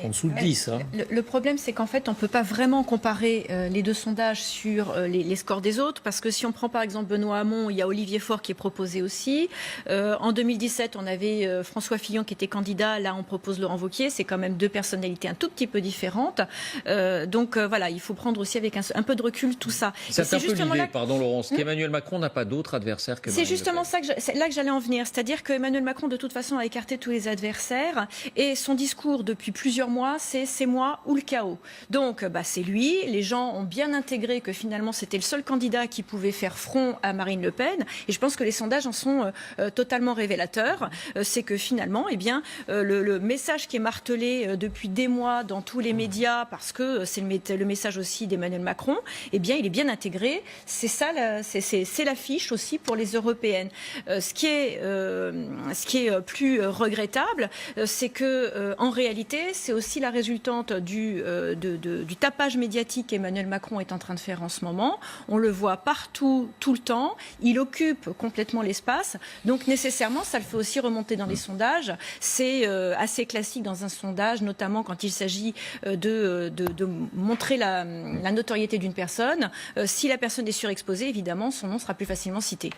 en dessous de 10. Hein. Le problème, c'est qu'en fait, on ne peut pas vraiment comparer les deux sondages sur les scores des autres, parce que si on prend par exemple Benoît Hamon, il y a Olivier Faure qui est proposé aussi. En 2017, on avait François Fillon qui était candidat. Là, on propose Laurent Wauquiez. C'est quand même deux personnalités un tout petit peu différentes. Donc voilà, il faut prendre aussi avec un peu de recul tout ça. C'est un peu l'idée, pardon Laurence, qu'Emmanuel Macron n'a pas d'autre adversaire que Marine Le Pen. C'est justement ça c'est là que j'allais en venir. C'est-à-dire qu'Emmanuel Macron, de toute façon, a écarté tous les adversaires. Et son discours depuis plusieurs mois, c'est moi ou le chaos. Donc, c'est lui. Les gens ont bien intégré que finalement, c'était le seul candidat qui pouvait faire front à Marine Le Pen. Et je pense que les sondages en sont totalement révélateurs. C'est que finalement, eh bien, le message qui est martelé depuis des mois dans tous les médias, parce que c'est le message aussi d'Emmanuel Macron, eh bien, il est bien intégré. C'est ça, c'est l'affiche aussi pour les européennes. Ce qui est plus regrettable, c'est que en réalité, c'est aussi la résultante du tapage médiatique qu'Emmanuel Macron est en train de faire en ce moment. On le voit partout, tout le temps. Il occupe complètement l'espace. Donc nécessairement, ça le fait aussi remonter dans les sondages. C'est assez classique dans un sondage, notamment quand il s'agit de montrer la notoriété d'une personne. Si la personne est surexposée, évidemment, son nom sera plus facilement cité.